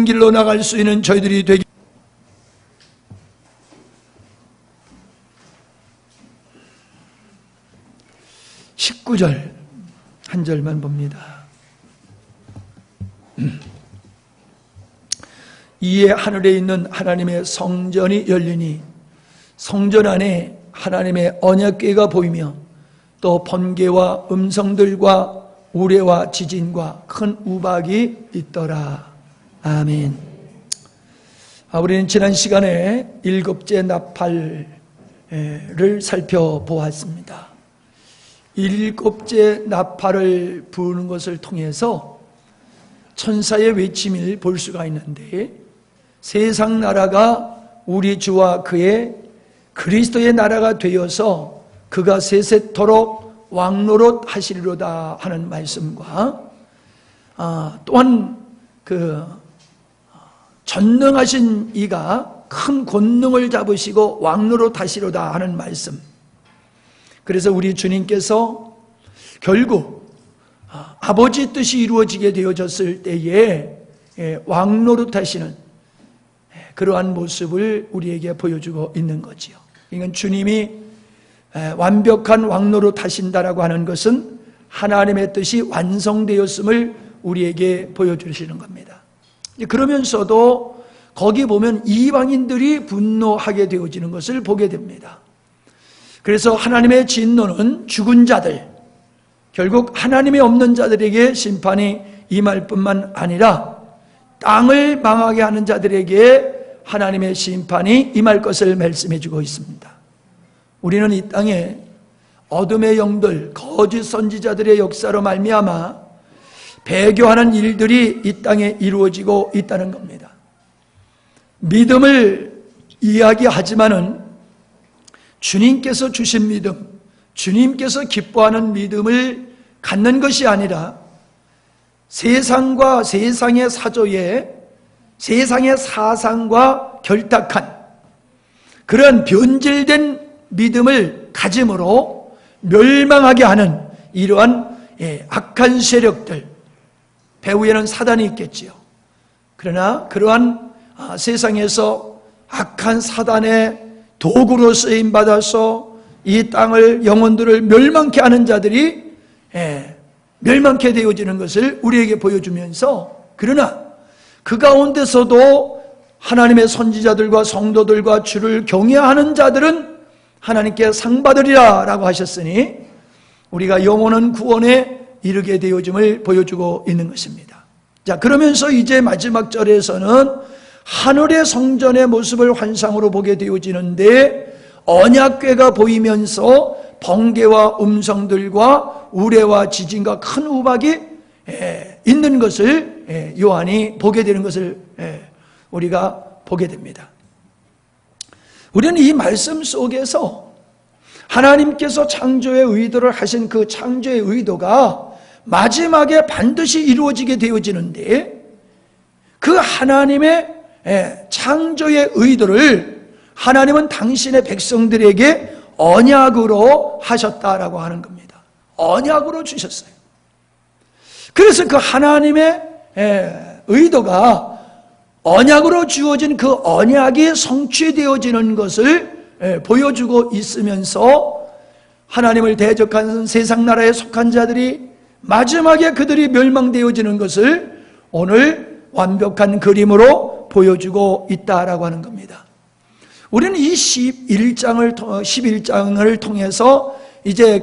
길로 나갈 수 있는 저희들이 되기. 19절 한 절만 봅니다. 이에 하늘에 있는 하나님의 성전이 열리니 성전 안에 하나님의 언약궤가 보이며 또 번개와 음성들과 우레와 지진과 큰 우박이 있더라. 아멘. 우리는 지난 시간에 일곱째 나팔을 살펴보았습니다. 일곱째 나팔을 부는 것을 통해서 천사의 외침을 볼 수가 있는데, 세상 나라가 우리 주와 그의 그리스도의 나라가 되어서 그가 세세토록 왕노릇 하시리로다 하는 말씀과, 또한 그 전능하신 이가 큰 권능을 잡으시고 왕노릇 하시리로다 하는 말씀. 그래서 우리 주님께서 결국 아버지 뜻이 이루어지게 되어졌을 때에 왕노릇 하시는 그러한 모습을 우리에게 보여주고 있는 거지요. 이건 주님이 완벽한 왕노릇 하신다라고 하는 것은 하나님의 뜻이 완성되었음을 우리에게 보여주시는 겁니다. 그러면서도 거기 보면 이방인들이 분노하게 되어지는 것을 보게 됩니다. 그래서 하나님의 진노는 죽은 자들, 결국 하나님이 없는 자들에게 심판이 임할 뿐만 아니라 땅을 망하게 하는 자들에게 하나님의 심판이 임할 것을 말씀해 주고 있습니다. 우리는 이 땅에 어둠의 영들, 거짓 선지자들의 역사로 말미암아 배교하는 일들이 이 땅에 이루어지고 있다는 겁니다. 믿음을 이야기하지만은 주님께서 주신 믿음, 주님께서 기뻐하는 믿음을 갖는 것이 아니라 세상과 세상의 사조에 세상의 사상과 결탁한 그런 변질된 믿음을 가짐으로 멸망하게 하는 이러한 악한 세력들, 배후에는 사단이 있겠지요. 그러나 그러한 세상에서 악한 사단의 도구로 쓰임받아서 이 땅을, 영혼들을 멸망케 하는 자들이 멸망케 되어지는 것을 우리에게 보여주면서, 그러나 그 가운데서도 하나님의 선지자들과 성도들과 주를 경외하는 자들은 하나님께 상 받으리라 라고 하셨으니 우리가 영원한 구원에 이르게 되어짐을 보여주고 있는 것입니다. 자, 그러면서 이제 마지막 절에서는 하늘의 성전의 모습을 환상으로 보게 되어지는데, 언약궤가 보이면서 번개와 음성들과 우레와 지진과 큰 우박이 있는 것을 요한이 보게 되는 것을 우리가 보게 됩니다. 우리는 이 말씀 속에서 하나님께서 창조의 의도를 하신 그 창조의 의도가 마지막에 반드시 이루어지게 되어지는데, 그 하나님의 창조의 의도를 하나님은 당신의 백성들에게 언약으로 하셨다라고 하는 겁니다. 언약으로 주셨어요. 그래서 그 하나님의 의도가 언약으로 주어진 그 언약이 성취되어지는 것을 보여주고 있으면서 하나님을 대적하는 세상 나라에 속한 자들이 마지막에 그들이 멸망되어지는 것을 오늘 완벽한 그림으로 보여주고 있다라고 하는 겁니다. 우리는 이 11장을 통해서 이제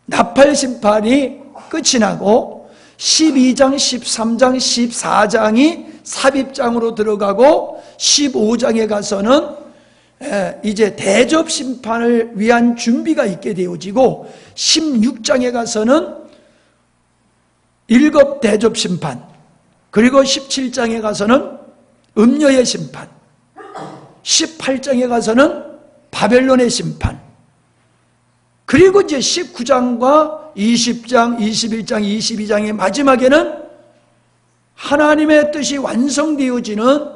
나팔 심판이 끝이 나고 12장, 13장, 14장이 삽입장으로 들어가고 15장에 가서는 이제 대접 심판을 위한 준비가 있게 되어지고 16장에 가서는 일곱 대접 심판, 그리고 17장에 가서는 음녀의 심판, 18장에 가서는 바벨론의 심판, 그리고 이제 19장과 20장, 21장, 22장의 마지막에는 하나님의 뜻이 완성되어지는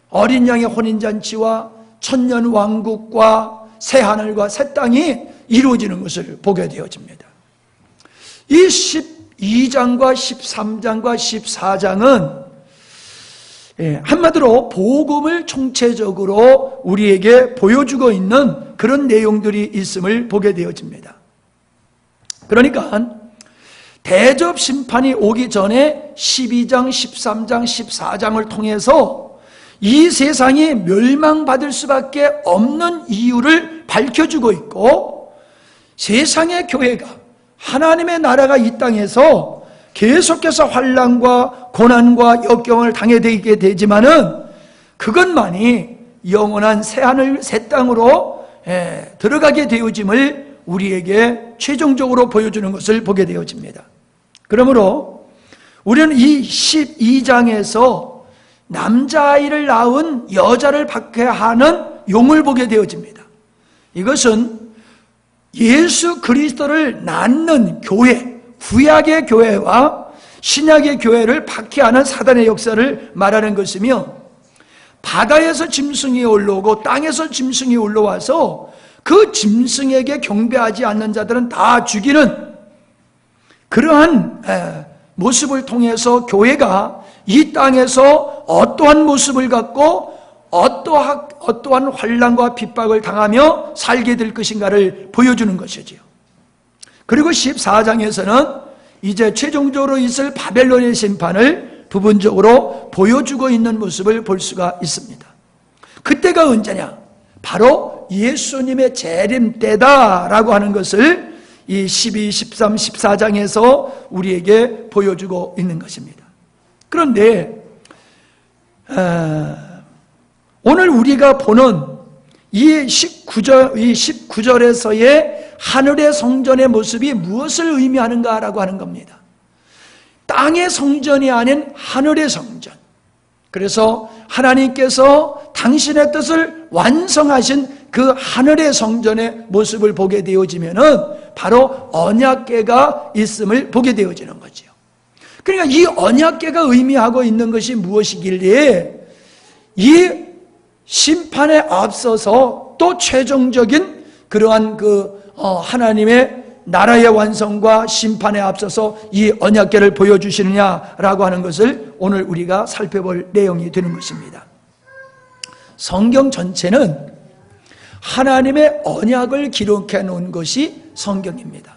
어린 양의 혼인잔치와 천년 왕국과 새 하늘과 새 땅이 이루어지는 것을 보게 되어집니다. 이 12장과 13장과 14장은 한마디로 복음을 총체적으로 우리에게 보여주고 있는 그런 내용들이 있음을 보게 되어집니다. 그러니까 대접 심판이 오기 전에 12장, 13장, 14장을 통해서 이 세상이 멸망받을 수밖에 없는 이유를 밝혀주고 있고, 세상의 교회가, 하나님의 나라가 이 땅에서 계속해서 환난과 고난과 역경을 당해되게 되지만은 그것만이 영원한 새하늘 새 땅으로 들어가게 되어짐을 우리에게 최종적으로 보여주는 것을 보게 되어집니다. 그러므로 우리는 이 12장에서 남자아이를 낳은 여자를 받게 하는 용을 보게 되어집니다. 이것은 예수 그리스도를 낳는 교회, 구약의 교회와 신약의 교회를 박해하는 사단의 역사를 말하는 것이며, 바다에서 짐승이 올라오고 땅에서 짐승이 올라와서 그 짐승에게 경배하지 않는 자들은 다 죽이는 그러한 모습을 통해서 교회가 이 땅에서 어떠한 모습을 갖고 어떠한 환난과 핍박을 당하며 살게 될 것인가를 보여주는 것이지요. 그리고 14장에서는 이제 최종적으로 있을 바벨론의 심판을 부분적으로 보여주고 있는 모습을 볼 수가 있습니다. 그때가 언제냐? 바로 예수님의 재림 때다라고 하는 것을 이 12, 13, 14장에서 우리에게 보여주고 있는 것입니다. 그런데 오늘 우리가 보는 이 19절에서의 하늘의 성전의 모습이 무엇을 의미하는가라고 하는 겁니다. 땅의 성전이 아닌 하늘의 성전. 그래서 하나님께서 당신의 뜻을 완성하신 그 하늘의 성전의 모습을 보게 되어지면은 바로 언약궤가 있음을 보게 되어지는 거죠. 그러니까 이 언약궤가 의미하고 있는 것이 무엇이길래 이 심판에 앞서서 또 최종적인 그러한 하나님의 나라의 완성과 심판에 앞서서 이 언약궤를 보여주시느냐라고 하는 것을 오늘 우리가 살펴볼 내용이 되는 것입니다. 성경 전체는 하나님의 언약을 기록해 놓은 것이 성경입니다.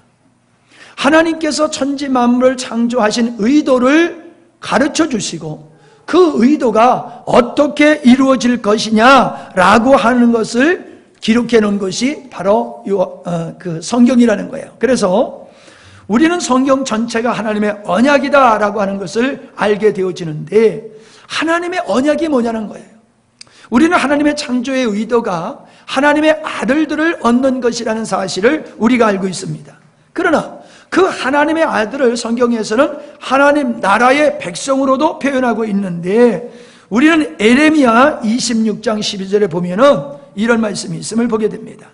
하나님께서 천지 만물을 창조하신 의도를 가르쳐 주시고 그 의도가 어떻게 이루어질 것이냐라고 하는 것을 기록해 놓은 것이 바로 그 성경이라는 거예요. 그래서 우리는 성경 전체가 하나님의 언약이다라고 하는 것을 알게 되어지는데, 하나님의 언약이 뭐냐는 거예요. 우리는 하나님의 창조의 의도가 하나님의 아들들을 얻는 것이라는 사실을 우리가 알고 있습니다. 그러나 그 하나님의 아들을 성경에서는 하나님 나라의 백성으로도 표현하고 있는데, 우리는 에레미야 26장 12절에 보면은 이런 말씀이 있음을 보게 됩니다.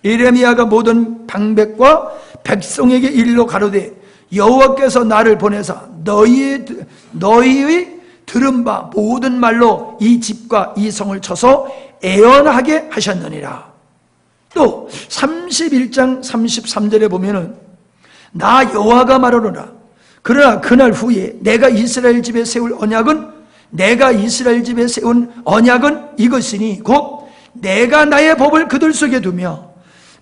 에레미야가 모든 방백과 백성에게 이르러 가로되 여호와께서 나를 보내사 너희의 들은 바 모든 말로 이 집과 이 성을 쳐서 애원하게 하셨느니라. 또 31장 33절에 보면은 나 여호와가 말하노라. 그러나 그날 후에 내가 이스라엘 집에 세운 언약은 이것이니 곧 내가 나의 법을 그들 속에 두며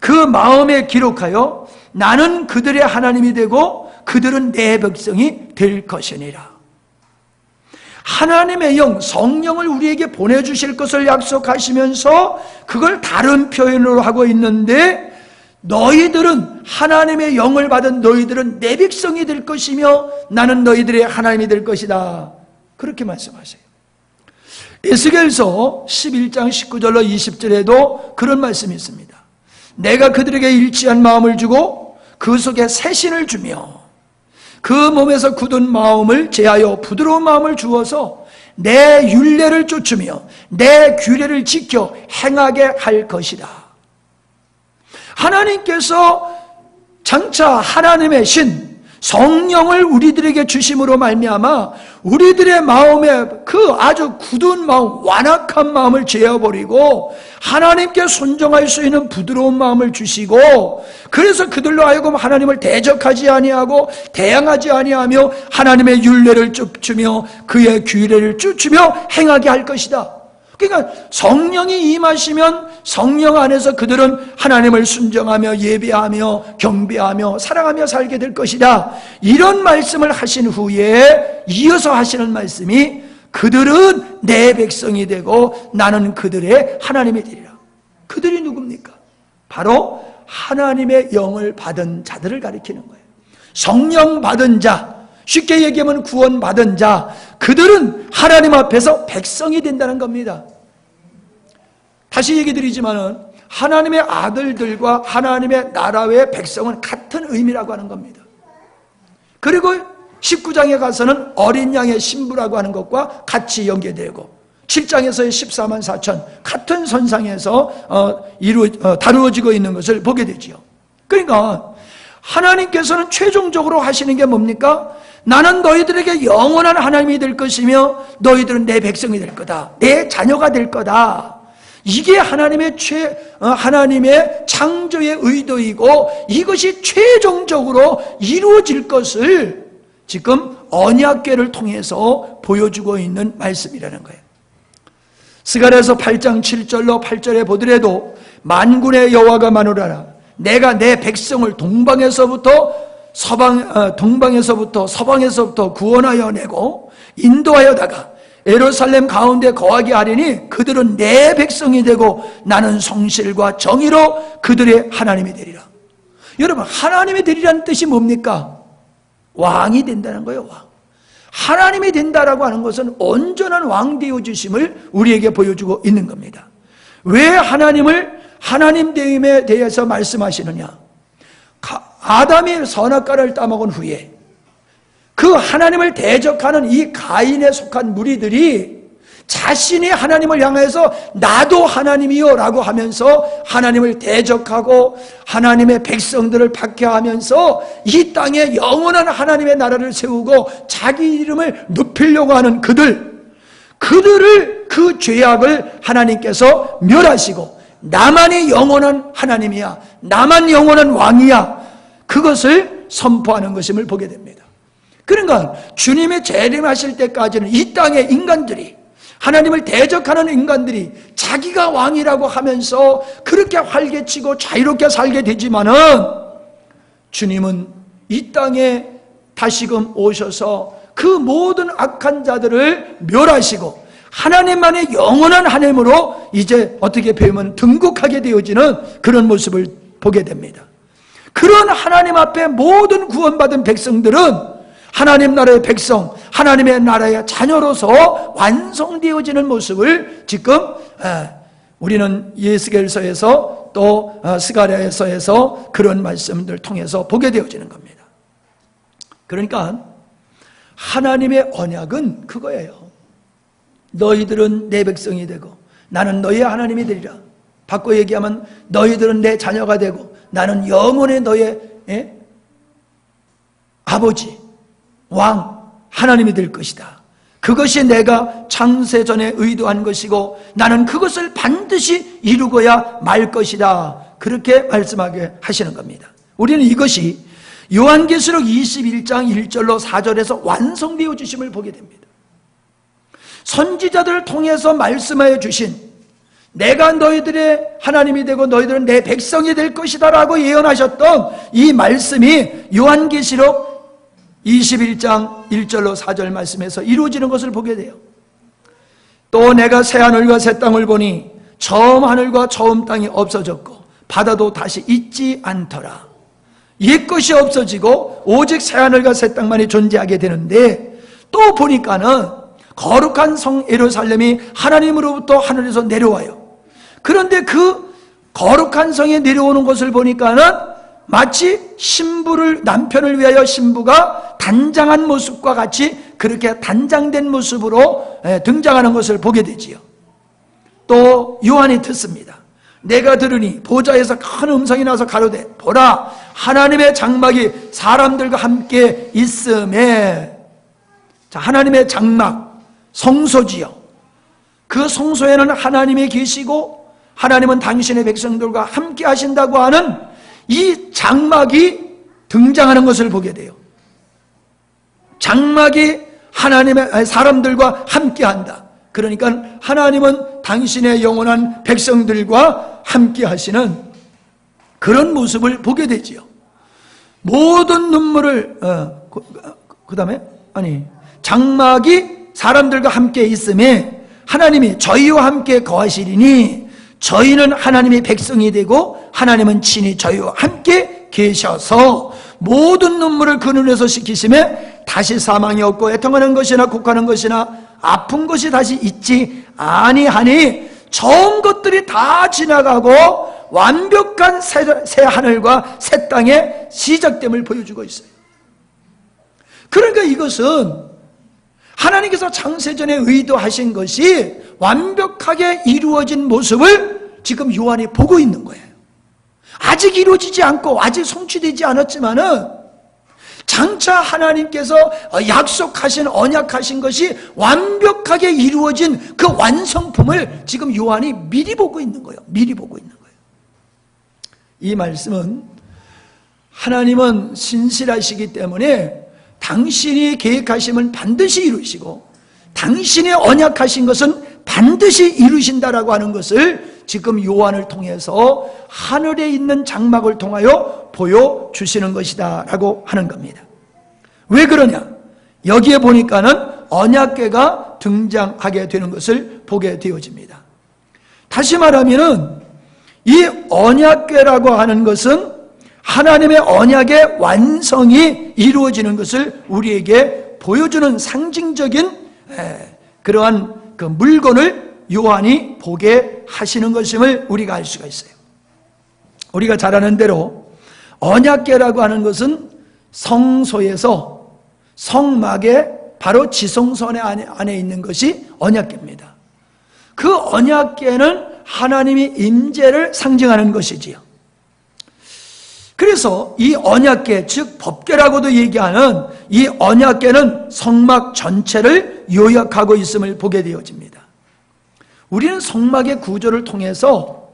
그 마음에 기록하여 나는 그들의 하나님이 되고 그들은 내 백성이 될 것이니라. 하나님의 영, 성령을 우리에게 보내주실 것을 약속하시면서 그걸 다른 표현으로 하고 있는데, 너희들은 하나님의 영을 받은 너희들은 내 백성이 될 것이며 나는 너희들의 하나님이 될 것이다. 그렇게 말씀하세요. 에스겔서 11장 19절로 20절에도 그런 말씀이 있습니다. 내가 그들에게 일치한 마음을 주고 그 속에 새 신을 주며 그 몸에서 굳은 마음을 제하여 부드러운 마음을 주어서 내 율례를 쫓으며 내 규례를 지켜 행하게 할 것이다. 하나님께서 장차 하나님의 신, 성령을 우리들에게 주심으로 말미암아 우리들의 마음에 그 아주 굳은 마음, 완악한 마음을 제어버리고 하나님께 순종할 수 있는 부드러운 마음을 주시고, 그래서 그들로 하여금 하나님을 대적하지 아니하고 대항하지 아니하며 하나님의 율례를 쫓으며 그의 규례를 쫓으며 행하게 할 것이다. 그러니까 성령이 임하시면 성령 안에서 그들은 하나님을 순종하며 예배하며 경배하며 사랑하며 살게 될 것이다. 이런 말씀을 하신 후에 이어서 하시는 말씀이 그들은 내 백성이 되고 나는 그들의 하나님이 되리라. 그들이 누굽니까? 바로 하나님의 영을 받은 자들을 가리키는 거예요. 성령 받은 자, 쉽게 얘기하면 구원 받은 자, 그들은 하나님 앞에서 백성이 된다는 겁니다. 다시 얘기 드리지만은 하나님의 아들들과 하나님의 나라의 백성은 같은 의미라고 하는 겁니다. 그리고 19장에 가서는 어린 양의 신부라고 하는 것과 같이 연계되고 7장에서의 14만 4천 같은 선상에서 다루어지고 있는 것을 보게 되지요. 그러니까 하나님께서는 최종적으로 하시는 게 뭡니까? 나는 너희들에게 영원한 하나님이 될 것이며 너희들은 내 백성이 될 거다. 내 자녀가 될 거다. 이게 하나님의 창조의 의도이고 이것이 최종적으로 이루어질 것을 지금 언약궤를 통해서 보여주고 있는 말씀이라는 거예요. 스가랴서 8장 7절로 8절에 보더라도 만군의 여호와가 마노라라. 내가 내 백성을 동방에서부터 서방에서부터 구원하여 내고 인도하여다가 예루살렘 가운데 거하게 하리니 그들은 내 백성이 되고 나는 성실과 정의로 그들의 하나님이 되리라. 여러분, 하나님이 되리라는 뜻이 뭡니까? 왕이 된다는 거예요. 왕. 하나님이 된다라고 하는 것은 온전한 왕 되어주심을 우리에게 보여주고 있는 겁니다. 왜 하나님 되임에 대해서 말씀하시느냐? 아담이 선악과를 따먹은 후에 그 하나님을 대적하는 이 가인에 속한 무리들이 자신이 하나님을 향해서 나도 하나님이요 라고 하면서 하나님을 대적하고 하나님의 백성들을 박해하면서 이 땅에 영원한 하나님의 나라를 세우고 자기 이름을 높이려고 하는 그들을 그 죄악을 하나님께서 멸하시고 나만이 영원한 하나님이야, 나만 영원한 왕이야, 그것을 선포하는 것임을 보게 됩니다. 그러니까 주님의 재림하실 때까지는 이 땅의 인간들이, 하나님을 대적하는 인간들이 자기가 왕이라고 하면서 그렇게 활개치고 자유롭게 살게 되지만은 주님은 이 땅에 다시금 오셔서 그 모든 악한 자들을 멸하시고 하나님만의 영원한 하나님으로 이제 어떻게 배우면 등극하게 되어지는 그런 모습을 보게 됩니다. 그런 하나님 앞에 모든 구원받은 백성들은 하나님 나라의 백성, 하나님의 나라의 자녀로서 완성되어지는 모습을 지금 우리는 예스겔서에서 또 스가랴서에서 그런 말씀들 통해서 보게 되어지는 겁니다. 그러니까 하나님의 언약은 그거예요. 너희들은 내 백성이 되고 나는 너희의 하나님이 되리라. 바꿔 얘기하면 너희들은 내 자녀가 되고 나는 영원히 너의 아버지, 왕, 하나님이 될 것이다. 그것이 내가 창세전에 의도한 것이고 나는 그것을 반드시 이루고야 말 것이다. 그렇게 말씀하게 하시는 겁니다. 우리는 이것이 요한계시록 21장 1절로 4절에서 완성되어 주심을 보게 됩니다. 선지자들을 통해서 말씀하여 주신 내가 너희들의 하나님이 되고 너희들은 내 백성이 될 것이다 라고 예언하셨던 이 말씀이 요한계시록 21장 1절로 4절 말씀에서 이루어지는 것을 보게 돼요. 또 내가 새 하늘과 새 땅을 보니 처음 하늘과 처음 땅이 없어졌고 바다도 다시 있지 않더라. 옛것이 없어지고 오직 새 하늘과 새 땅만이 존재하게 되는데 또 보니까는 거룩한 성 예루살렘이 하나님으로부터 하늘에서 내려와요. 그런데 그 거룩한 성에 내려오는 것을 보니까는 마치 남편을 위하여 신부가 단장한 모습과 같이 그렇게 단장된 모습으로 등장하는 것을 보게 되지요. 또 요한이 듣습니다. 내가 들으니 보좌에서 큰 음성이 나서 가로되 보라 하나님의 장막이 사람들과 함께 있음에, 자, 하나님의 장막, 성소지요. 그 성소에는 하나님이 계시고 하나님은 당신의 백성들과 함께 하신다고 하는 이 장막이 등장하는 것을 보게 돼요. 장막이 사람들과 함께 한다. 그러니까 하나님은 당신의 영원한 백성들과 함께 하시는 그런 모습을 보게 되지요. 모든 눈물을 장막이 사람들과 함께 있음에 하나님이 저희와 함께 거하시리니 저희는 하나님의 백성이 되고 하나님은 친히 저희와 함께 계셔서 모든 눈물을 그 눈에서 씻기심에 다시 사망이 없고 애통하는 것이나 곡하는 것이나 아픈 것이 다시 있지 아니하니 좋은 것들이 다 지나가고 완벽한 새 하늘과 새 땅의 시작됨을 보여주고 있어요. 그러니까 이것은 하나님께서 창세전에 의도하신 것이 완벽하게 이루어진 모습을 지금 요한이 보고 있는 거예요. 아직 이루어지지 않고 아직 성취되지 않았지만은 장차 하나님께서 약속하신 언약하신 것이 완벽하게 이루어진 그 완성품을 지금 요한이 미리 보고 있는 거예요. 미리 보고 있는 거예요. 이 말씀은 하나님은 신실하시기 때문에 당신이 계획하심은 반드시 이루시고 당신의 언약하신 것은 반드시 이루신다라고 하는 것을 지금 요한을 통해서 하늘에 있는 장막을 통하여 보여주시는 것이다 라고 하는 겁니다. 왜 그러냐? 여기에 보니까는 언약궤가 등장하게 되는 것을 보게 되어집니다. 다시 말하면은 이 언약궤라고 하는 것은 하나님의 언약의 완성이 이루어지는 것을 우리에게 보여주는 상징적인 그러한 그 물건을 요한이 보게 하시는 것임을 우리가 알 수가 있어요. 우리가 잘 아는 대로 언약궤라고 하는 것은 성소에서 성막의 바로 지성소 안에 있는 것이 언약궤입니다. 그 언약궤는 하나님의 임재를 상징하는 것이지요. 그래서 이 언약궤, 즉 법궤라고도 얘기하는 이 언약궤는 성막 전체를 요약하고 있음을 보게 되어집니다. 우리는 성막의 구조를 통해서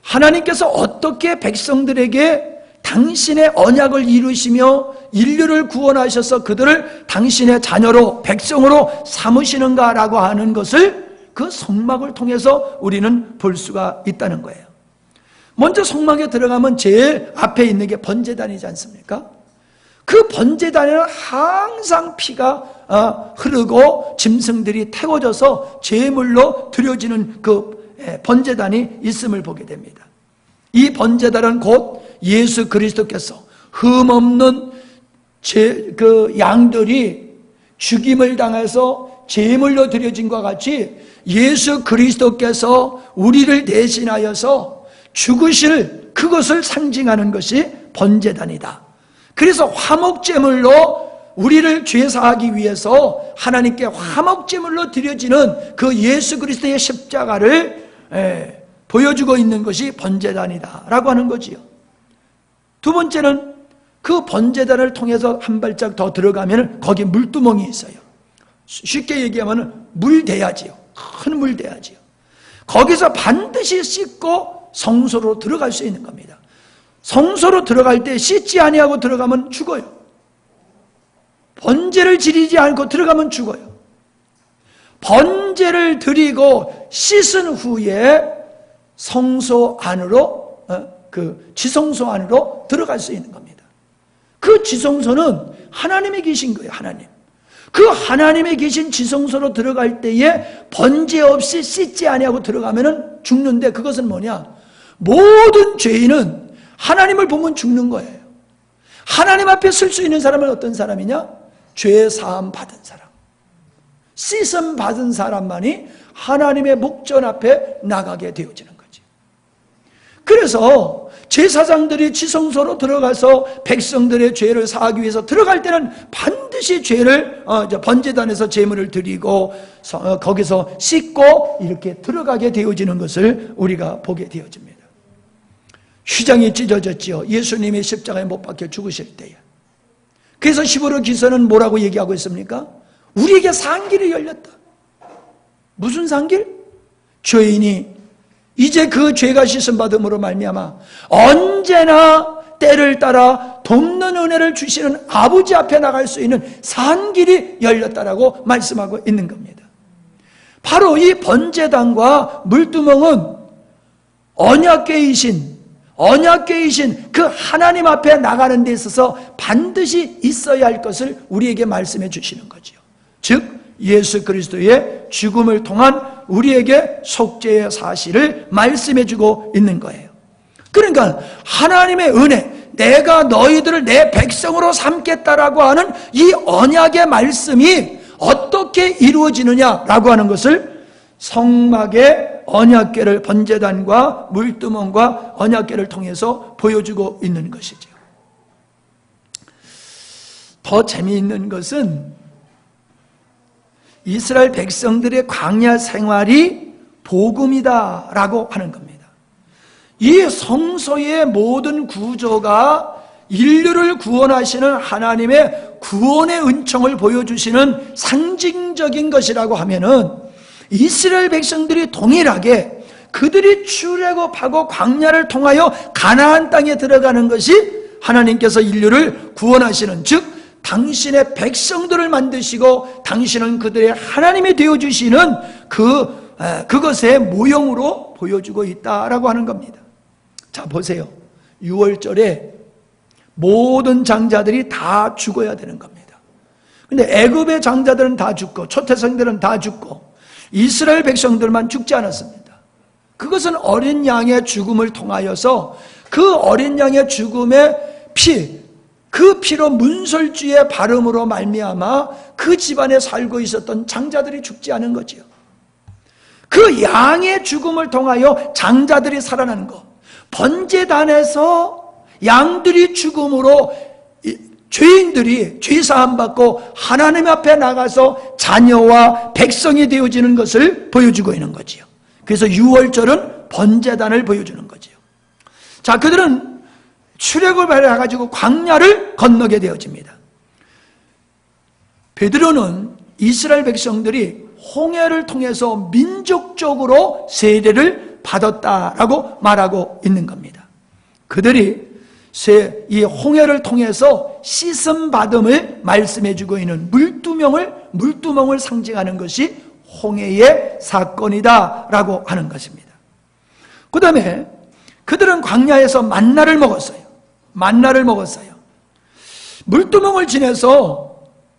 하나님께서 어떻게 백성들에게 당신의 언약을 이루시며 인류를 구원하셔서 그들을 당신의 자녀로 백성으로 삼으시는가라고 하는 것을 그 성막을 통해서 우리는 볼 수가 있다는 거예요. 먼저 성막에 들어가면 제일 앞에 있는 게 번제단이지 않습니까? 그 번제단에는 항상 피가 흐르고 짐승들이 태워져서 제물로 드려지는 그 번제단이 있음을 보게 됩니다. 이 번제단은 곧 예수 그리스도께서 흠없는 그 양들이 죽임을 당해서 제물로 드려진 것과 같이 예수 그리스도께서 우리를 대신하여서 죽으실 그것을 상징하는 것이 번제단이다. 그래서 화목제물로 우리를 죄사하기 위해서 하나님께 화목제물로 드려지는 그 예수 그리스도의 십자가를 보여주고 있는 것이 번제단이다 라고 하는 거지요. 두 번째는 그 번제단을 통해서 한 발짝 더 들어가면 거기 물두멍이 있어요. 쉽게 얘기하면 물대야지요. 큰 물대야지요. 거기서 반드시 씻고 성소로 들어갈 수 있는 겁니다. 성소로 들어갈 때 씻지 아니하고 들어가면 죽어요. 번제를 지리지 않고 들어가면 죽어요. 번제를 드리고 씻은 후에 성소 안으로 그 지성소 안으로 들어갈 수 있는 겁니다. 그 지성소는 하나님이 계신 거예요. 하나님. 그 하나님이 계신 지성소로 들어갈 때에 번제 없이 씻지 아니하고 들어가면은 죽는데, 그것은 뭐냐? 모든 죄인은 하나님을 보면 죽는 거예요. 하나님 앞에 설 수 있는 사람은 어떤 사람이냐? 죄 사함 받은 사람, 씻음 받은 사람만이 하나님의 목전 앞에 나가게 되어지는 거지. 그래서 제사장들이 지성소로 들어가서 백성들의 죄를 사하기 위해서 들어갈 때는 반드시 죄를 번제단에서 제물을 드리고 거기서 씻고 이렇게 들어가게 되어지는 것을 우리가 보게 되어집니다. 휘장이 찢어졌지요. 예수님이 십자가에 못 박혀 죽으실 때에. 그래서 히브리 기서는 뭐라고 얘기하고 있습니까? 우리에게 산길이 열렸다. 무슨 산길? 죄인이 이제 그 죄가 씻음받음으로 말미암아 언제나 때를 따라 돕는 은혜를 주시는 아버지 앞에 나갈 수 있는 산길이 열렸다라고 말씀하고 있는 겁니다. 바로 이 번제단과 물두멍은 언약궤이신 그 하나님 앞에 나가는 데 있어서 반드시 있어야 할 것을 우리에게 말씀해 주시는 거죠. 즉 예수 그리스도의 죽음을 통한 우리에게 속죄의 사실을 말씀해 주고 있는 거예요. 그러니까 하나님의 은혜, 내가 너희들을 내 백성으로 삼겠다라고 하는 이 언약의 말씀이 어떻게 이루어지느냐라고 하는 것을 성막의 언약궤를, 번제단과 물두멍과 언약궤를 통해서 보여주고 있는 것이죠. 더 재미있는 것은 이스라엘 백성들의 광야 생활이 복음이다라고 하는 겁니다. 이 성소의 모든 구조가 인류를 구원하시는 하나님의 구원의 은총을 보여주시는 상징적인 것이라고 하면은 이스라엘 백성들이 동일하게 그들이 출애굽하고 광야를 통하여 가나안 땅에 들어가는 것이 하나님께서 인류를 구원하시는, 즉 당신의 백성들을 만드시고 당신은 그들의 하나님이 되어주시는 그것의 모형으로 보여주고 있다라고 하는 겁니다. 자 보세요. 6월절에 모든 장자들이 다 죽어야 되는 겁니다. 근데 애굽의 장자들은 다 죽고 초태생들은 다 죽고 이스라엘 백성들만 죽지 않았습니다. 그것은 어린 양의 죽음을 통하여서 그 어린 양의 죽음의 그 피로 문설주의 발음으로 말미암아 그 집안에 살고 있었던 장자들이 죽지 않은 거지요. 그 양의 죽음을 통하여 장자들이 살아나는 것, 번제단에서 양들이 죽음으로 죄인들이 죄사함 받고 하나님 앞에 나가서 자녀와 백성이 되어지는 것을 보여주고 있는 거지요. 그래서 6월절은 번제단을 보여주는 거지요. 자, 그들은 출애굽을 해가지고 광야를 건너게 되어집니다. 베드로는 이스라엘 백성들이 홍해를 통해서 민족적으로 세례를 받았다라고 말하고 있는 겁니다. 그들이 이 홍해를 통해서 씻음 받음을 말씀해주고 있는 물두멍을 상징하는 것이 홍해의 사건이다라고 하는 것입니다. 그 다음에 그들은 광야에서 만나를 먹었어요. 물두멍을 지내서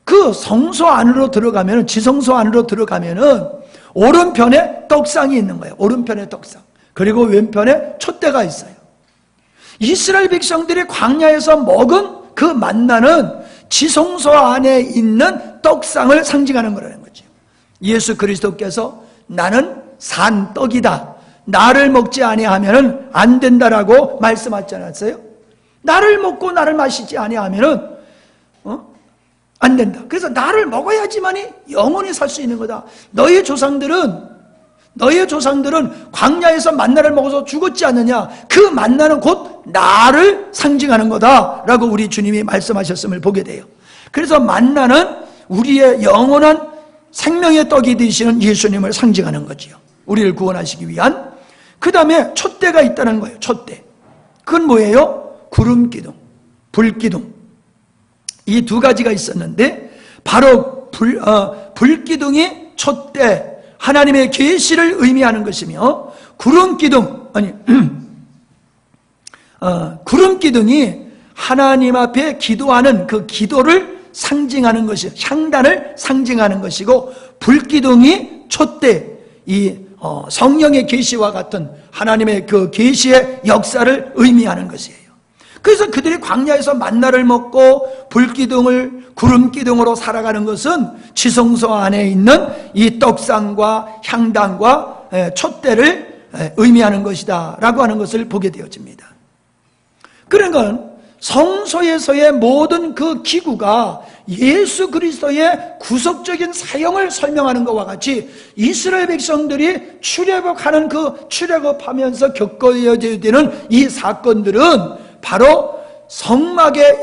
그 성소 안으로 들어가면, 지성소 안으로 들어가면은 오른편에 떡상이 있는 거예요. 오른편에 떡상. 그리고 왼편에 촛대가 있어요. 이스라엘 백성들이 광야에서 먹은 그 만나는 지성소 안에 있는 떡상을 상징하는 거라는 거죠. 예수 그리스도께서 나는 산 떡이다, 나를 먹지 아니하면 안 된다라고 말씀하지 않았어요? 나를 먹고 나를 마시지 아니하면 안 된다. 그래서 나를 먹어야지만이 영원히 살 수 있는 거다. 너희 조상들은 광야에서 만나를 먹어서 죽었지 않느냐? 그 만나는 곧 나를 상징하는 거다라고 우리 주님이 말씀하셨음을 보게 돼요. 그래서 만나는 우리의 영원한 생명의 떡이 되시는 예수님을 상징하는 거지요. 우리를 구원하시기 위한. 그 다음에 촛대가 있다는 거예요. 촛대. 그건 뭐예요? 구름기둥, 불기둥. 이 두 가지가 있었는데 바로 불기둥이 촛대, 하나님의 계시를 의미하는 것이며, 구름기둥이 하나님 앞에 기도하는 그 기도를 상징하는 것이, 향단을 상징하는 것이고, 불기둥이 촛대, 이 성령의 계시와 같은 하나님의 그 계시의 역사를 의미하는 것이에요. 그래서 그들이 광야에서 만나를 먹고 구름기둥으로 살아가는 것은 지성소 안에 있는 이 떡상과 향단과 촛대를 의미하는 것이다 라고 하는 것을 보게 되어집니다. 그러니까 성소에서의 모든 그 기구가 예수 그리스도의 구속적인 사형을 설명하는 것과 같이 이스라엘 백성들이 출애굽하는 그 출애굽하면서 겪어야 되는 이 사건들은 바로 성막에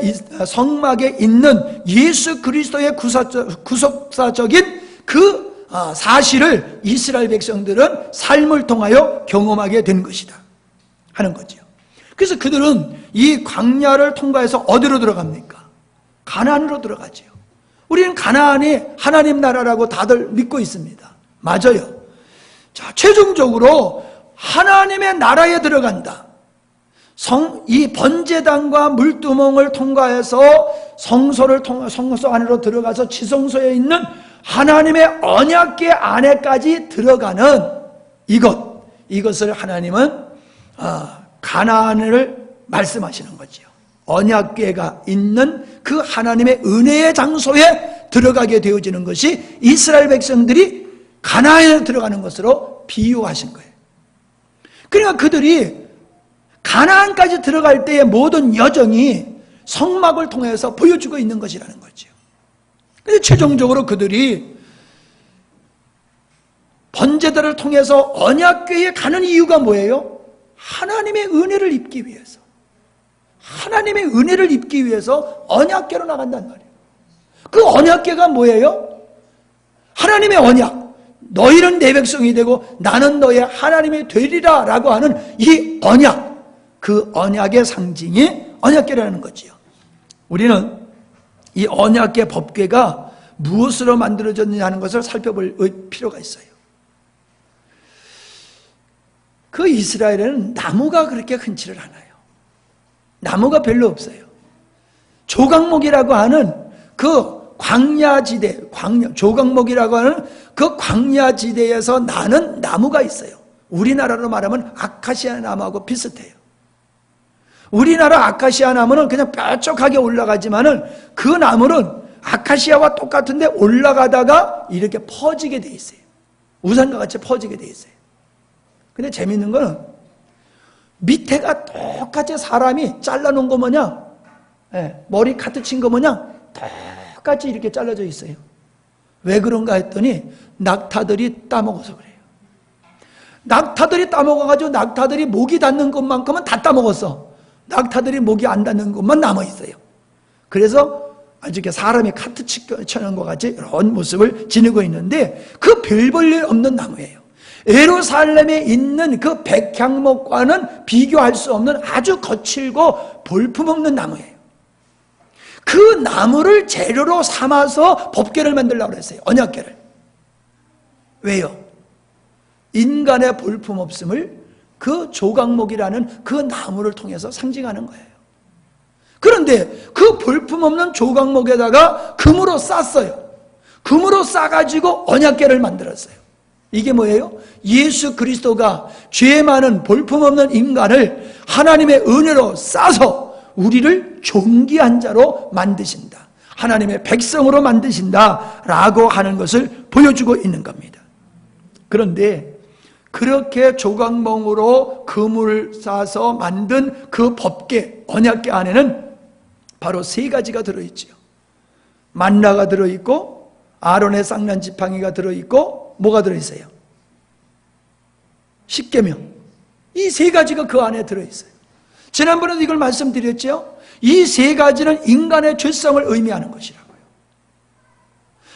있는 예수 그리스도의 구속사적인 그 사실을 이스라엘 백성들은 삶을 통하여 경험하게 된 것이다 하는 거죠. 그래서 그들은 이 광야를 통과해서 어디로 들어갑니까? 가나안으로 들어가죠. 우리는 가나안이 하나님 나라라고 다들 믿고 있습니다. 맞아요. 자, 최종적으로 하나님의 나라에 들어간다. 이 번제단과 물두멍을 통과해서 성소 안으로 들어가서 지성소에 있는 하나님의 언약궤 안에까지 들어가는 이것을 하나님은 가나안을 말씀하시는 거죠. 언약궤가 있는 그 하나님의 은혜의 장소에 들어가게 되어지는 것이 이스라엘 백성들이 가나안에 들어가는 것으로 비유하신 거예요. 그러니까 그들이 가나안까지 들어갈 때의 모든 여정이 성막을 통해서 보여주고 있는 것이라는 거죠. 그런데 최종적으로 그들이 번제단을 통해서 언약궤에 가는 이유가 뭐예요? 하나님의 은혜를 입기 위해서. 하나님의 은혜를 입기 위해서 언약궤로 나간단 말이에요. 그 언약궤가 뭐예요? 하나님의 언약. 너희는 내 백성이 되고 나는 너의 하나님이 되리라 라고 하는 이 언약. 그 언약의 상징이 언약궤라는 거지요. 우리는 이 언약궤 법궤가 무엇으로 만들어졌느냐 하는 것을 살펴볼 필요가 있어요. 그 이스라엘에는 나무가 그렇게 흔치를 않아요. 나무가 별로 없어요. 조각목이라고 하는 그 광야지대, 조각목이라고 하는 그 광야지대에서 나는 나무가 있어요. 우리나라로 말하면 아카시아 나무하고 비슷해요. 우리나라 아카시아 나무는 그냥 뾰족하게 올라가지만은 그 나무는 아카시아와 똑같은데 올라가다가 이렇게 퍼지게 돼 있어요. 우산과 같이 퍼지게 돼 있어요. 근데 재밌는 거는 밑에가 똑같이 사람이 잘라놓은 거 모양, 머리 카트 친 거 모양 똑같이 이렇게 잘라져 있어요. 왜 그런가 했더니 낙타들이 따먹어서 그래요. 낙타들이 따먹어가지고 낙타들이 목이 닿는 것만큼은 다 따먹었어. 낙타들이 목이 안 닿는 것만 남아있어요. 그래서 아주 이렇게 사람이 카트 치는 것 같이 이런 모습을 지니고 있는데 그 별 볼 일 없는 나무예요. 예루살렘에 있는 그 백향목과는 비교할 수 없는 아주 거칠고 볼품없는 나무예요. 그 나무를 재료로 삼아서 법궤를 만들려고 했어요. 언약궤를. 왜요? 인간의 볼품없음을 그 조각목이라는 그 나무를 통해서 상징하는 거예요. 그런데 그 볼품없는 조각목에다가 금으로 쌌어요. 금으로 싸가지고 언약궤를 만들었어요. 이게 뭐예요? 예수 그리스도가 죄 많은 볼품없는 인간을 하나님의 은혜로 싸서 우리를 존귀한 자로 만드신다. 하나님의 백성으로 만드신다 라고 하는 것을 보여주고 있는 겁니다. 그런데 그렇게 조각몽으로 금을 싸서 만든 그 법궤, 언약궤 안에는 바로 세 가지가 들어있죠. 만나가 들어있고 아론의 쌍난 지팡이가 들어있고 뭐가 들어있어요? 십계명. 이 세 가지가 그 안에 들어있어요. 지난번에도 이걸 말씀드렸죠. 이 세 가지는 인간의 죄성을 의미하는 것이라고요.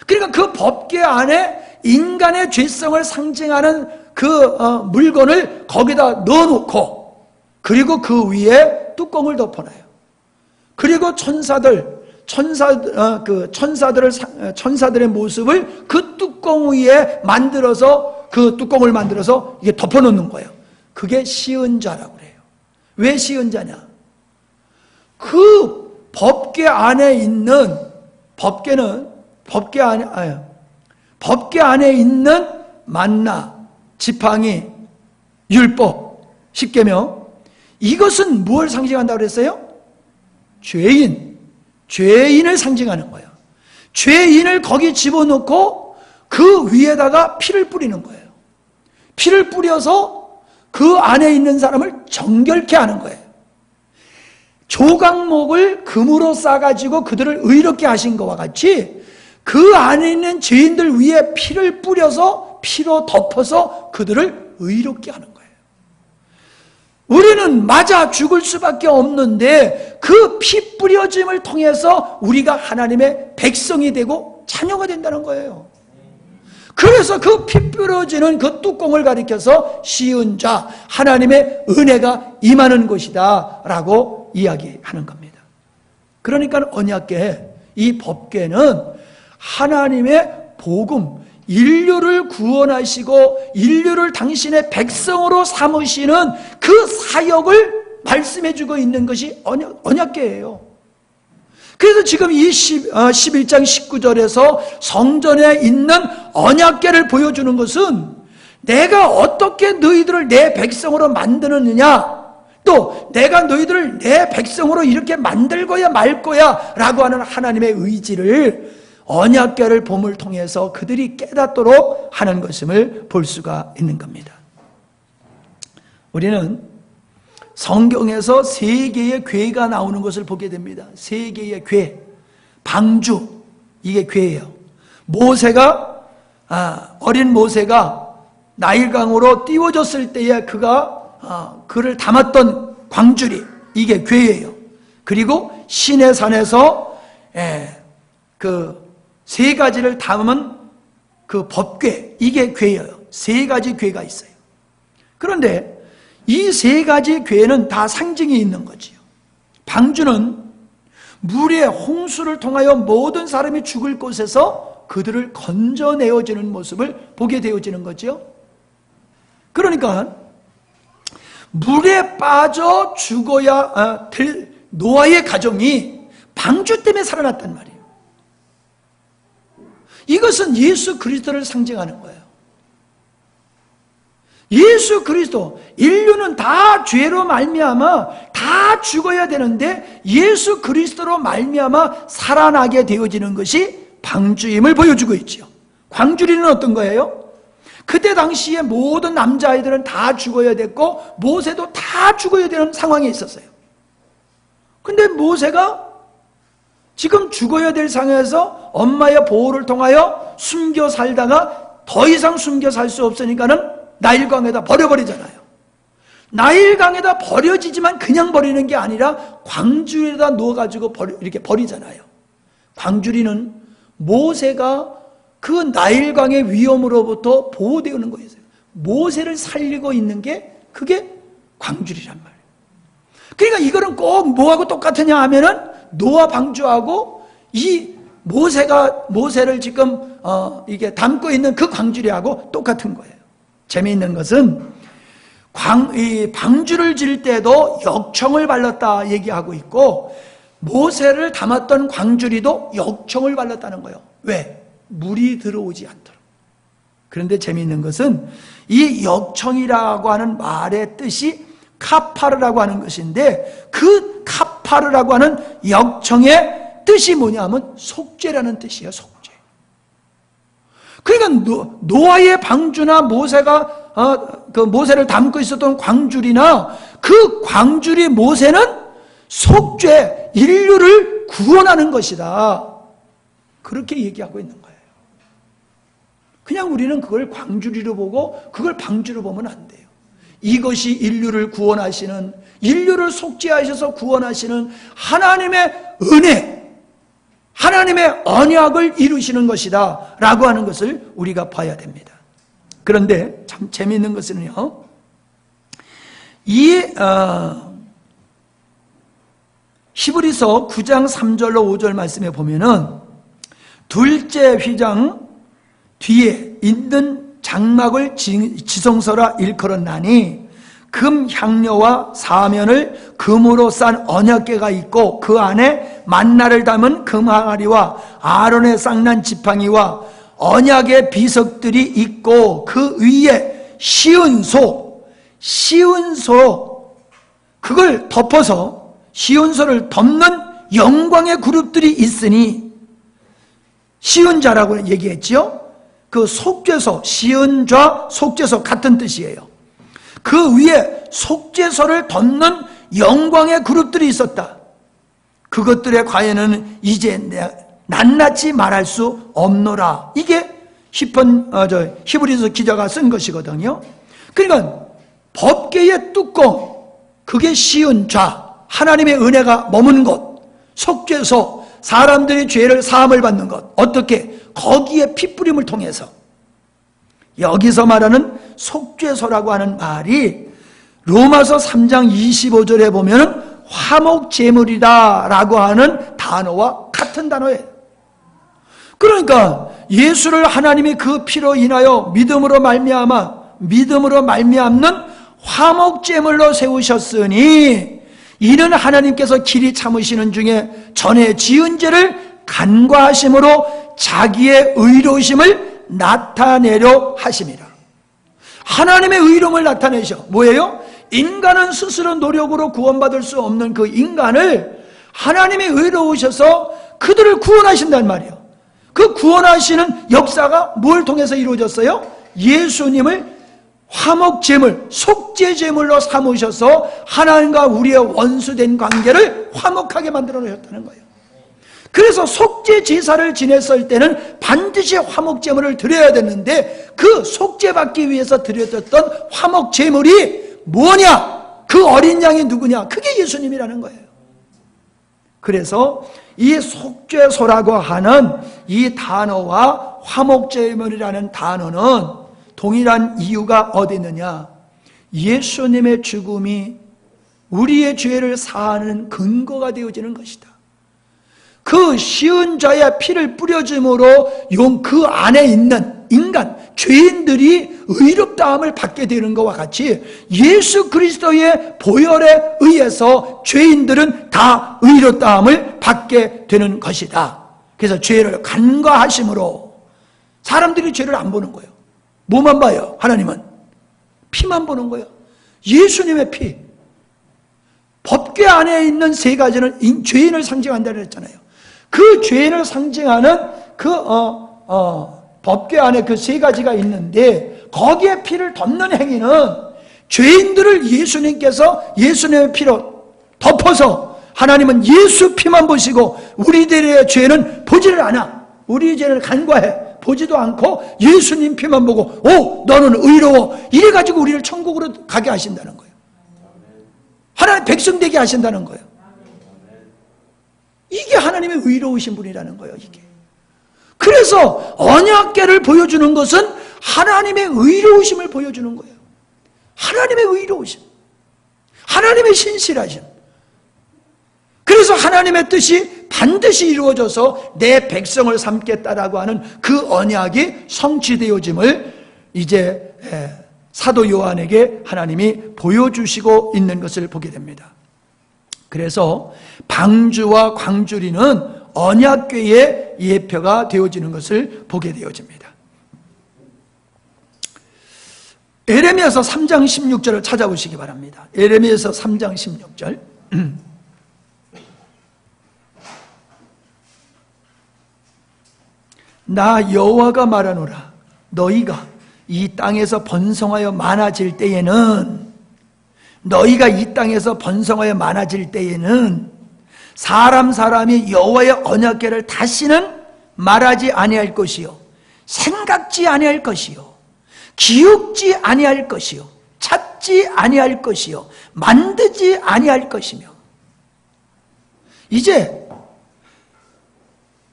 그러니까 그 법궤 안에 인간의 죄성을 상징하는 그 물건을 거기다 넣어놓고 그리고 그 위에 뚜껑을 덮어놔요. 그리고 천사들의 모습을 그 뚜껑 위에 만들어서 그 뚜껑을 만들어서 이게 덮어놓는 거예요. 그게 시은자라고 그래요. 왜 시은자냐? 그 법궤 안에 있는 법궤 안에 있는 만나, 지팡이, 율법, 십계명, 이것은 무엇을 상징한다고 그랬어요? 죄인을 상징하는 거예요. 죄인을 거기 집어넣고 그 위에다가 피를 뿌리는 거예요. 피를 뿌려서 그 안에 있는 사람을 정결케 하는 거예요. 조각목을 금으로 싸가지고 그들을 의롭게 하신 것과 같이 그 안에 있는 죄인들 위에 피를 뿌려서 피로 덮어서 그들을 의롭게 하는 거예요. 우리는 맞아 죽을 수밖에 없는데 그 피 뿌려짐을 통해서 우리가 하나님의 백성이 되고 자녀가 된다는 거예요. 그래서 그 피 뿌려지는 그 뚜껑을 가리켜서 씌운 자, 하나님의 은혜가 임하는 곳이다 라고 이야기하는 겁니다. 그러니까 언약궤, 이 법궤는 하나님의 복음, 인류를 구원하시고 인류를 당신의 백성으로 삼으시는 그 사역을 말씀해주고 있는 것이 언약궤예요. 그래서 지금 이 11장 19절에서 성전에 있는 언약궤를 보여주는 것은 내가 어떻게 너희들을 내 백성으로 만드느냐, 또 내가 너희들을 내 백성으로 이렇게 만들 거야 말 거야 라고 하는 하나님의 의지를 언약궤를 봄을 통해서 그들이 깨닫도록 하는 것임을 볼 수가 있는 겁니다. 우리는 성경에서 세 개의 궤가 나오는 것을 보게 됩니다. 세 개의 궤, 방주, 이게 궤예요. 모세가 어린 모세가 나일강으로 띄워졌을 때에 그를 담았던 광주리, 이게 궤예요. 그리고 시내산에서 그 세 가지를 담은 그 법궤, 이게 궤예요. 세 가지 궤가 있어요. 그런데 이 세 가지 궤는 다 상징이 있는 거지요. 방주는 물의 홍수를 통하여 모든 사람이 죽을 곳에서 그들을 건져내어지는 모습을 보게 되어지는 거죠. 그러니까 물에 빠져 죽어야 될 노아의 가정이 방주 때문에 살아났단 말이에요. 이것은 예수 그리스도를 상징하는 거예요. 예수 그리스도, 인류는 다 죄로 말미암아 다 죽어야 되는데 예수 그리스도로 말미암아 살아나게 되어지는 것이 방주임을 보여주고 있죠. 광주리는 어떤 거예요? 그때 당시에 모든 남자아이들은 다 죽어야 됐고 모세도 다 죽어야 되는 상황에 있었어요. 근데 모세가 지금 죽어야 될 상황에서 엄마의 보호를 통하여 숨겨 살다가 더 이상 숨겨 살 수 없으니까는 나일강에다 버려버리잖아요. 나일강에다 버려지지만 그냥 버리는 게 아니라 광주리에다 넣어가지고 이렇게 버리잖아요. 광주리는 모세가 그 나일강의 위험으로부터 보호되는 거예요. 모세를 살리고 있는 게 그게 광주리란 말이에요. 그러니까 이거는 꼭 뭐하고 똑같으냐 하면은 노아 방주하고 이 모세를 지금 이게 담고 있는 그 광주리하고 똑같은 거예요. 재미있는 것은 이 방주를 질 때도 역청을 발랐다 얘기하고 있고 모세를 담았던 광주리도 역청을 발랐다는 거예요. 왜? 물이 들어오지 않도록. 그런데 재미있는 것은 이 역청이라고 하는 말의 뜻이 카파르라고 하는 것인데 그 카파르라고 하는 역청의 뜻이 뭐냐면 속죄라는 뜻이에요. 속죄. 그러니까 노아의 방주나 모세가 그 모세를 담고 있었던 광주리나 그 광주리 모세는 속죄, 인류를 구원하는 것이다. 그렇게 얘기하고 있는 거예요. 그냥 우리는 그걸 광주리로 보고 그걸 방주로 보면 안 돼요. 이것이 인류를 구원하시는, 인류를 속죄하셔서 구원하시는 하나님의 은혜, 하나님의 언약을 이루시는 것이다 라고 하는 것을 우리가 봐야 됩니다. 그런데 참 재미있는 것은요, 이 히브리서 9장 3절로 5절 말씀에 보면은 둘째 휘장 뒤에 있는 장막을 지성소라 일컬었나니 금 향료와 사면을 금으로 싼 언약궤가 있고 그 안에 만나를 담은 금 항아리와 아론의 쌍난 지팡이와 언약의 비석들이 있고 그 위에 씌운 소 그걸 덮어서 씌운 소를 덮는 영광의 그룹들이 있으니 씌운 자라고 얘기했죠. 그 속죄소, 씌운 좌 속죄소 같은 뜻이에요. 그 위에 속죄소를 덮는 영광의 그룹들이 있었다. 그것들의 과연은 이제 낱낱이 말할 수 없노라. 이게 히브리서 기자가 쓴 것이거든요. 그러니까 법궤의 뚜껑, 그게 씌운 좌, 하나님의 은혜가 머문 곳, 속죄소, 사람들이 죄를 사함을 받는 것, 어떻게? 거기에 핏부림을 통해서. 여기서 말하는 속죄소라고 하는 말이 로마서 3장 25절에 보면 화목제물이다 라고 하는 단어와 같은 단어예요. 그러니까 예수를 하나님이 그 피로 인하여 믿음으로 말미암는 화목제물로 세우셨으니 이는 하나님께서 길이 참으시는 중에 전에 지은 죄를 간과하심으로 자기의 의로우심을 나타내려 하심이라. 하나님의 의로움을 나타내셔. 뭐예요? 인간은 스스로 노력으로 구원받을 수 없는 그 인간을 하나님이 의로우셔서 그들을 구원하신단 말이에요. 그 구원하시는 역사가 뭘 통해서 이루어졌어요? 예수님을 화목제물, 속죄제물로 삼으셔서 하나님과 우리의 원수된 관계를 화목하게 만들어 놓으셨다는 거예요. 그래서 속죄제사를 지냈을 때는 반드시 화목제물을 드려야 됐는데 그 속죄받기 위해서 드려졌던 화목제물이 뭐냐? 그 어린 양이 누구냐? 그게 예수님이라는 거예요. 그래서 이 속죄소라고 하는 이 단어와 화목제물이라는 단어는 동일한 이유가 어디 있느냐? 예수님의 죽음이 우리의 죄를 사하는 근거가 되어지는 것이다. 그 씌은 자의 피를 뿌려줌으로 그 안에 있는 인간, 죄인들이 의롭다함을 받게 되는 것과 같이 예수 그리스도의 보혈에 의해서 죄인들은 다 의롭다함을 받게 되는 것이다. 그래서 죄를 간과하심으로 사람들이 죄를 안 보는 거예요. 뭐만 봐요? 하나님은 피만 보는 거예요. 예수님의 피. 법궤 안에 있는 세 가지는 죄인을 상징한다 그랬잖아요. 그 죄인을 상징하는 법궤 안에 그 세 가지가 있는데 거기에 피를 덮는 행위는 죄인들을 예수님의 피로 덮어서 하나님은 예수 피만 보시고 우리들의 죄는 보지를 않아. 우리 죄를 간과해. 보지도 않고 예수님 피만 보고 너는 의로워. 이래가지고 우리를 천국으로 가게 하신다는 거예요. 하나님 백성 되게 하신다는 거예요. 이게 하나님의 의로우신 분이라는 거예요. 이게. 그래서 언약궤를 보여주는 것은 하나님의 의로우심을 보여주는 거예요. 하나님의 의로우심, 하나님의 신실하심. 그래서 하나님의 뜻이 반드시 이루어져서 내 백성을 삼겠다라고 하는 그 언약이 성취되어짐을 이제 사도 요한에게 하나님이 보여주시고 있는 것을 보게 됩니다. 그래서 방주와 광주리는 언약궤의 예표가 되어지는 것을 보게 되어집니다. 에레미야서 3장 16절을 찾아보시기 바랍니다. 에레미야서 3장 16절. 나 여호와가 말하노라. 너희가 이 땅에서 번성하여 많아질 때에는 사람이 여호와의 언약궤를 다시는 말하지 아니할 것이요 생각지 아니할 것이요 기억지 아니할 것이요 찾지 아니할 것이요 만드지 아니할 것이며. 이제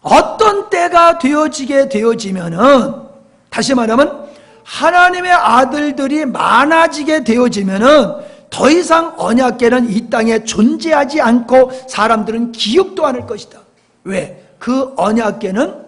어떤 때가 되어지면은, 다시 말하면 하나님의 아들들이 많아지게 되어지면은 더 이상 언약궤는 이 땅에 존재하지 않고 사람들은 기억도 않을 것이다. 왜? 그 언약궤는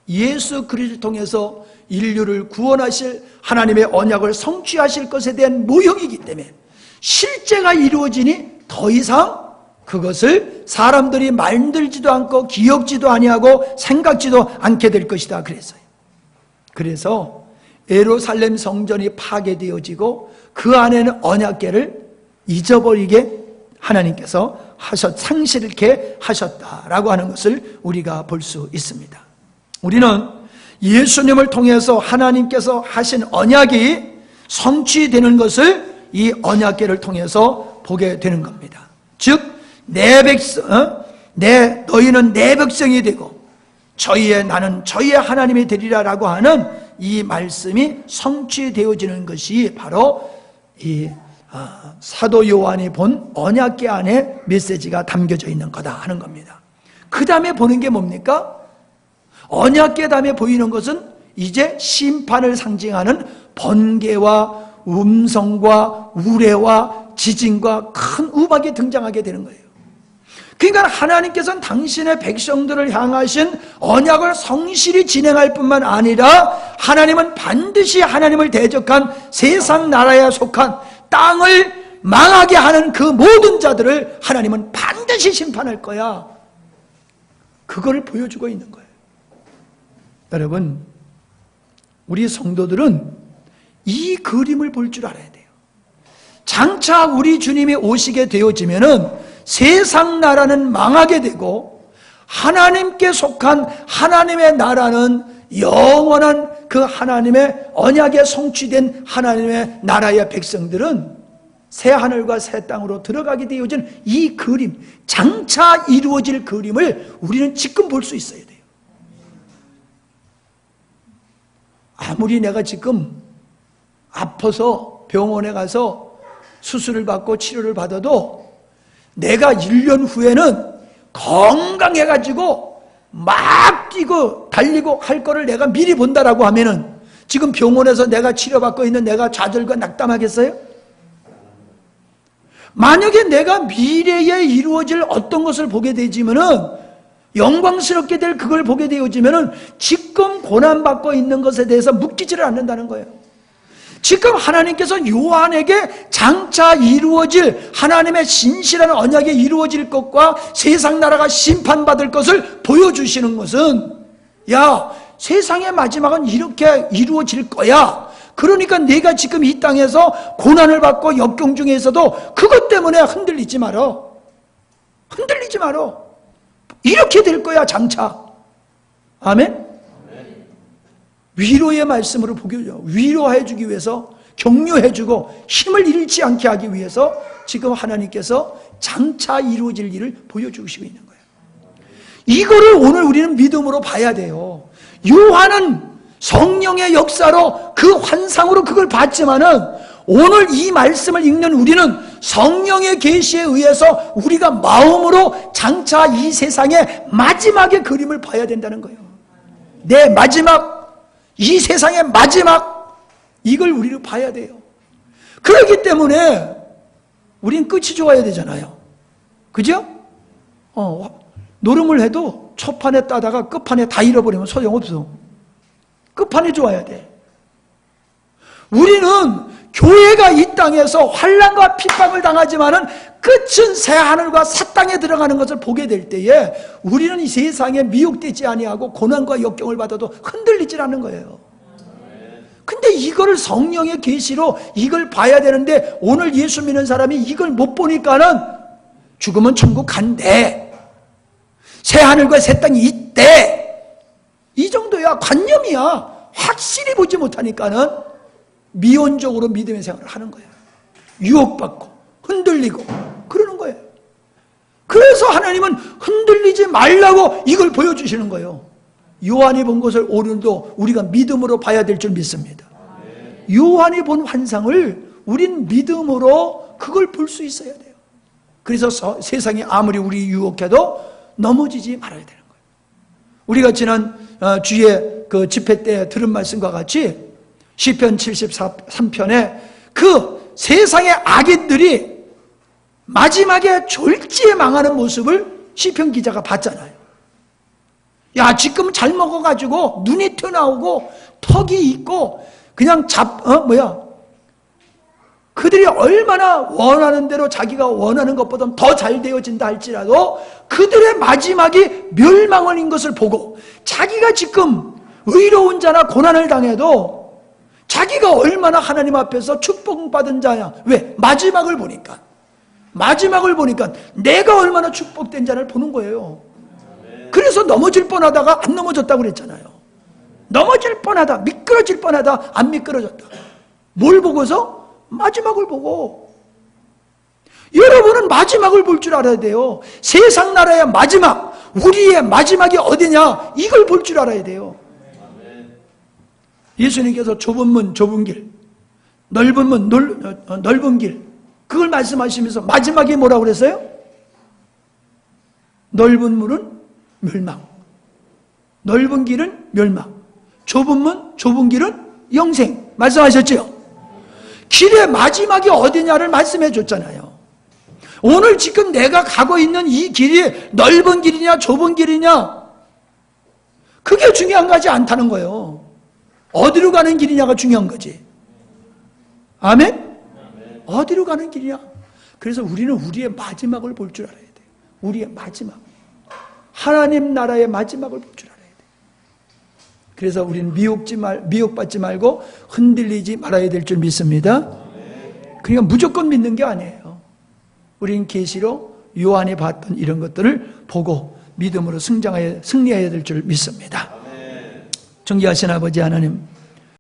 예수 그리스도를 통해서 인류를 구원하실 하나님의 언약을 성취하실 것에 대한 모형이기 때문에 실제가 이루어지니 더 이상 그것을 사람들이 만들지도 않고 기억지도 아니하고 생각지도 않게 될 것이다 그랬어요. 그래서 예루살렘 성전이 파괴되어지고 그 안에는 언약궤를 잊어버리게 하나님께서 상실케 하셨다라고 하는 것을 우리가 볼 수 있습니다. 우리는 예수님을 통해서 하나님께서 하신 언약이 성취되는 것을 이 언약궤를 통해서 보게 되는 겁니다. 즉 내 백성, 너희는 내 백성이 되고 나는 저희의 하나님이 되리라 라고 하는 이 말씀이 성취되어지는 것이 바로 이 사도 요한이 본 언약궤 안에 메시지가 담겨져 있는 거다 하는 겁니다. 그 다음에 보는 게 뭡니까? 언약궤 다음에 보이는 것은 이제 심판을 상징하는 번개와 음성과 우레와 지진과 큰 우박이 등장하게 되는 거예요. 그러니까 하나님께서는 당신의 백성들을 향하신 언약을 성실히 진행할 뿐만 아니라 하나님은 반드시 하나님을 대적한 세상 나라에 속한 땅을 망하게 하는 그 모든 자들을 하나님은 반드시 심판할 거야. 그거를 보여주고 있는 거예요. 여러분, 우리 성도들은 이 그림을 볼 줄 알아야 돼요. 장차 우리 주님이 오시게 되어지면은 세상 나라는 망하게 되고 하나님께 속한 하나님의 나라는 영원한 그 하나님의 언약에 성취된 하나님의 나라의 백성들은 새 하늘과 새 땅으로 들어가게 되어진 이 그림, 장차 이루어질 그림을 우리는 지금 볼 수 있어야 돼요. 아무리 내가 지금 아파서 병원에 가서 수술을 받고 치료를 받아도 내가 1년 후에는 건강해가지고 막 뛰고 달리고 할 거를 내가 미리 본다라고 하면은 지금 병원에서 내가 치료받고 있는 내가 좌절과 낙담하겠어요? 만약에 내가 미래에 이루어질 어떤 것을 보게 되지면은 영광스럽게 될 그걸 보게 되어지면은 지금 고난받고 있는 것에 대해서 묶이지를 않는다는 거예요. 지금 하나님께서 요한에게 장차 이루어질 하나님의 신실한 언약에 이루어질 것과 세상 나라가 심판받을 것을 보여주시는 것은 야, 세상의 마지막은 이렇게 이루어질 거야. 그러니까 내가 지금 이 땅에서 고난을 받고 역경 중에서도 그것 때문에 흔들리지 마라. 흔들리지 마라. 이렇게 될 거야, 장차. 아멘? 위로의 말씀으로 보여줘요. 위로해주기 위해서, 격려해주고 힘을 잃지 않게 하기 위해서 지금 하나님께서 장차 이루어질 일을 보여주시고 있는 거예요. 이거를 오늘 우리는 믿음으로 봐야 돼요. 요한은 성령의 역사로 그 환상으로 그걸 봤지만은 오늘 이 말씀을 읽는 우리는 성령의 계시에 의해서 우리가 마음으로 장차 이 세상의 마지막의 그림을 봐야 된다는 거예요. 내 마지막, 이 세상의 마지막, 이걸 우리를 봐야 돼요. 그렇기 때문에 우린 끝이 좋아야 되잖아요. 그죠? 노름을 해도 초판에 따다가 끝판에 다 잃어버리면 소용없어. 끝판이 좋아야 돼. 우리는 교회가 이 땅에서 환난과 핍박을 당하지만은 끝은 새 하늘과 새 땅에 들어가는 것을 보게 될 때에 우리는 이 세상에 미혹되지 아니하고 고난과 역경을 받아도 흔들리질 않는 거예요. 근데 이거를 성령의 계시로 이걸 봐야 되는데 오늘 예수 믿는 사람이 이걸 못 보니까는 죽으면 천국 간대, 새 하늘과 새 땅이 있대, 이 정도야. 관념이야. 확실히 보지 못하니까는 미온적으로 믿음의 생활을 하는 거야. 유혹받고 흔들리고 그러는 거예요. 그래서 하나님은 흔들리지 말라고 이걸 보여주시는 거예요. 요한이 본 것을 오늘도 우리가 믿음으로 봐야 될 줄 믿습니다. 요한이 본 환상을 우린 믿음으로 그걸 볼 수 있어야 돼요. 그래서 세상이 아무리 우리 유혹해도 넘어지지 말아야 되는 거예요. 우리가 지난 주에 그 집회 때 들은 말씀과 같이 시편 73편에 그 세상의 악인들이 마지막에 졸지에 망하는 모습을 시편 기자가 봤잖아요. 야, 지금 잘 먹어가지고 눈이 튀어나오고 턱이 있고 그냥 그들이 얼마나 원하는 대로 자기가 원하는 것보다 더 잘 되어진다 할지라도 그들의 마지막이 멸망인 것을 보고 자기가 지금 의로운 자나 고난을 당해도 자기가 얼마나 하나님 앞에서 축복받은 자냐. 왜? 마지막을 보니까 내가 얼마나 축복된 자를 보는 거예요. 그래서 넘어질 뻔하다가 안 넘어졌다고 그랬잖아요. 넘어질 뻔하다, 미끄러질 뻔하다, 안 미끄러졌다. 뭘 보고서? 마지막을 보고. 여러분은 마지막을 볼 줄 알아야 돼요. 세상 나라의 마지막, 우리의 마지막이 어디냐, 이걸 볼 줄 알아야 돼요. 예수님께서 좁은 문 좁은 길, 넓은 문 넓은 길, 그걸 말씀하시면서 마지막에 뭐라고 그랬어요? 넓은 문은 멸망, 넓은 길은 멸망, 좁은 문 좁은 길은 영생 말씀하셨죠? 길의 마지막이 어디냐를 말씀해 줬잖아요. 오늘 지금 내가 가고 있는 이 길이 넓은 길이냐 좁은 길이냐, 그게 중요한 거지 않다는 거예요. 어디로 가는 길이냐가 중요한 거지. 아멘? 어디로 가는 길이냐. 그래서 우리는 우리의 마지막을 볼 줄 알아야 돼요. 우리의 마지막, 하나님 나라의 마지막을 볼 줄 알아야 돼요. 그래서 우리는 미혹받지 말고 흔들리지 말아야 될 줄 믿습니다. 그러니까 무조건 믿는 게 아니에요. 우리는 계시로 요한이 봤던 이런 것들을 보고 믿음으로 승리해야 될 줄 믿습니다. 존귀하신 아버지 하나님,